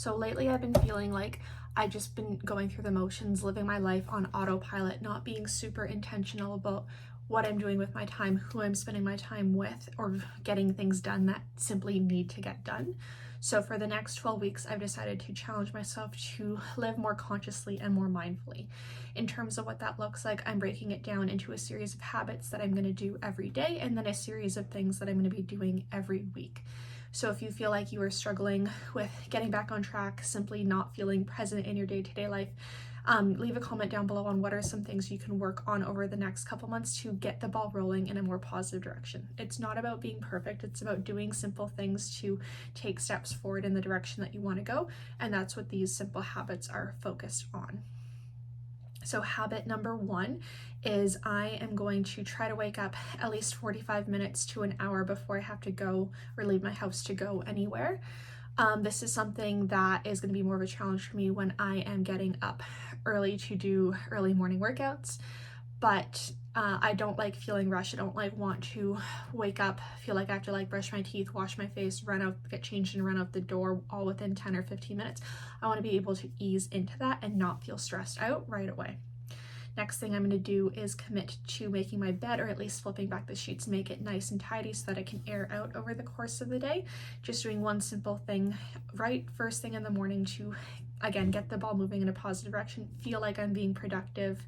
So lately I've been feeling like I've just been going through the motions, living my life on autopilot, not being super intentional about what I'm doing with my time, who I'm spending my time with, or getting things done that simply need to get done. So for the next 12 weeks, I've decided to challenge myself to live more consciously and more mindfully. In terms of what that looks like, I'm breaking it down into a series of habits that I'm going to do every day, and then a series of things that I'm going to be doing every week. So if you feel like you are struggling with getting back on track, simply not feeling present in your day-to-day life, leave a comment down below on what are some things you can work on over the next couple months to get the ball rolling in a more positive direction. It's not about being perfect, it's about doing simple things to take steps forward in the direction that you want to go, and that's what these simple habits are focused on. So habit number 1 is I am going to try to wake up at least 45 minutes to an hour before I have to go or leave my house to go anywhere. This is something that is going to be more of a challenge for me when I am getting up early to do early morning workouts, but I don't like feeling rushed. I don't want to wake up, feel like I have to brush my teeth, wash my face, run out, get changed and run out the door all within 10 or 15 minutes. I want to be able to ease into that and not feel stressed out right away. Next thing I'm going to do is commit to making my bed, or at least flipping back the sheets, make it nice and tidy so that it can air out over the course of the day. Just doing one simple thing right first thing in the morning to, again, get the ball moving in a positive direction, feel like I'm being productive,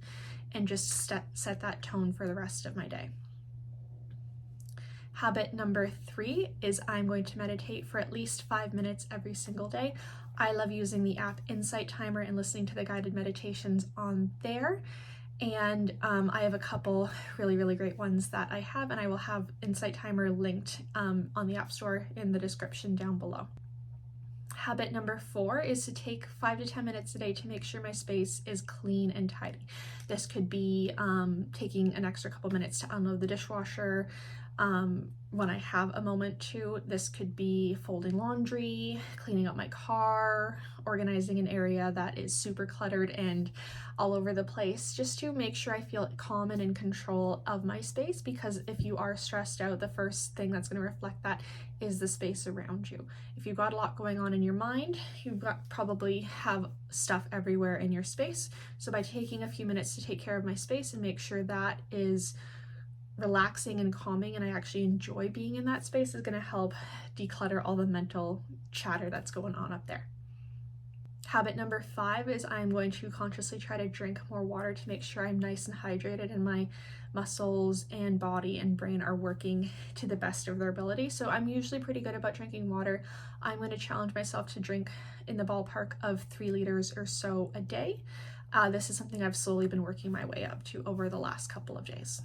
and just set that tone for the rest of my day. Habit number 3 is I'm going to meditate for at least 5 minutes every single day. I love using the app Insight Timer and listening to the guided meditations on there. And I have a couple really great ones that I have, and I will have Insight Timer linked on the App Store in the description down below. Habit number 4 is to take 5 to 10 minutes a day to make sure my space is clean and tidy. This could be taking an extra couple minutes to unload the dishwasher when I have a moment to. This could be folding laundry, cleaning up my car, organizing an area that is super cluttered and all over the place, just to make sure I feel calm and in control of my space, because if you are stressed out, the first thing that's going to reflect that is the space around you. If you've got a lot going on in your mind, probably have stuff everywhere in your space. So by taking a few minutes to take care of my space and make sure that is relaxing and calming and I actually enjoy being in that space, is going to help declutter all the mental chatter that's going on up there. Habit number 5 is I'm going to consciously try to drink more water to make sure I'm nice and hydrated and my muscles and body and brain are working to the best of their ability. So I'm usually pretty good about drinking water. I'm going to challenge myself to drink in the ballpark of 3 liters or so a day. This is something I've slowly been working my way up to over the last couple of days.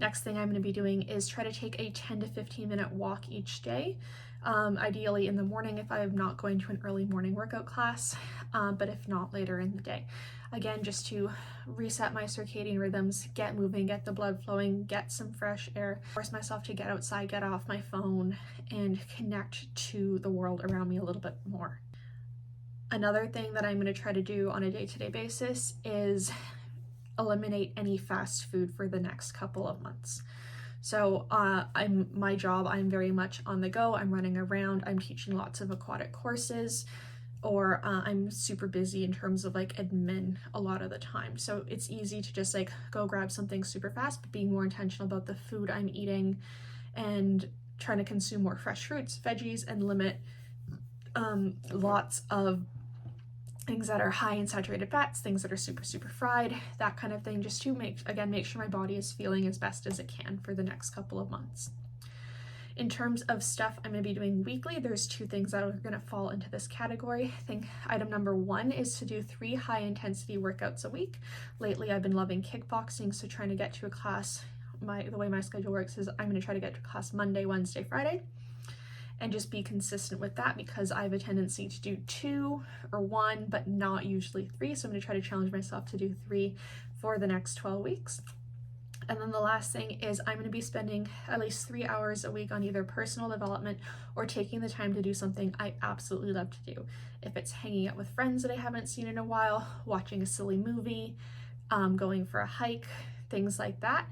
Next thing I'm going to be doing is try to take a 10 to 15 minute walk each day, ideally in the morning if I'm not going to an early morning workout class, but if not, later in the day. Again, just to reset my circadian rhythms, get moving, get the blood flowing, get some fresh air, force myself to get outside, get off my phone, and connect to the world around me a little bit more. Another thing that I'm going to try to do on a day-to-day basis is eliminate any fast food for the next couple of months. So I'm very much on the go. I'm running around, I'm teaching lots of aquatic courses, or I'm super busy in terms of admin a lot of the time. So it's easy to just go grab something super fast, but being more intentional about the food I'm eating and trying to consume more fresh fruits, veggies, and limit lots of things that are high in saturated fats, things that are super fried, that kind of thing, just to make sure my body is feeling as best as it can for the next couple of months. In terms of stuff I'm going to be doing weekly, there's 2 things that are going to fall into this category. I think item number 1 is to do 3 high intensity workouts a week. Lately I've been loving kickboxing, so trying to get to a class, the way my schedule works is I'm going to try to get to class Monday, Wednesday, Friday, and just be consistent with that, because I have a tendency to do 2 or 1, but not usually 3. So I'm going to try to challenge myself to do 3 for the next 12 weeks. And then the last thing is I'm going to be spending at least 3 hours a week on either personal development or taking the time to do something I absolutely love to do. If it's hanging out with friends that I haven't seen in a while, watching a silly movie, going for a hike, things like that,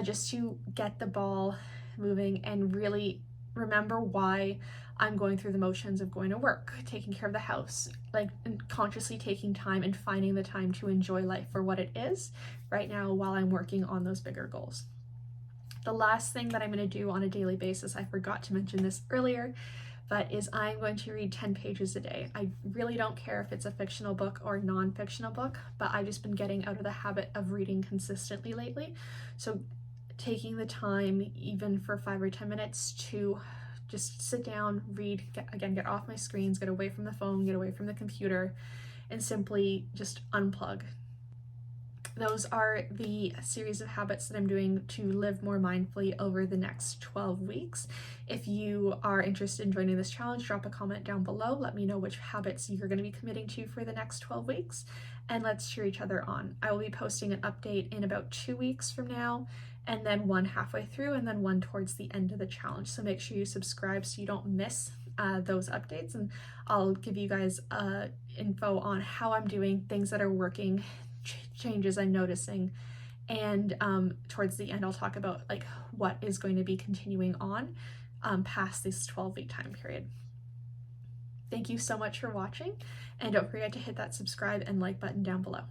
just to get the ball moving and really remember why I'm going through the motions of going to work, taking care of the house, like, and consciously taking time and finding the time to enjoy life for what it is right now while I'm working on those bigger goals. The last thing that I'm going to do on a daily basis, I forgot to mention this earlier, but is I'm going to read 10 pages a day. I really don't care if it's a fictional book or non-fictional book, but I've just been getting out of the habit of reading consistently lately. So taking the time, even for 5 or 10 minutes, to just sit down, read, get off my screens, get away from the phone, get away from the computer, and simply just unplug. Those are the series of habits that I'm doing to live more mindfully over the next 12 weeks. If you are interested in joining this challenge, drop a comment down below. Let me know which habits you're going to be committing to for the next 12 weeks, and let's cheer each other on. I will be posting an update in about 2 weeks from now, and then one halfway through, and then one towards the end of the challenge. So make sure you subscribe so you don't miss those updates, and I'll give you guys info on how I'm doing, things that are working, changes I'm noticing, and towards the end I'll talk about like what is going to be continuing on past this 12-week time period. Thank you so much for watching, and don't forget to hit that subscribe and like button down below.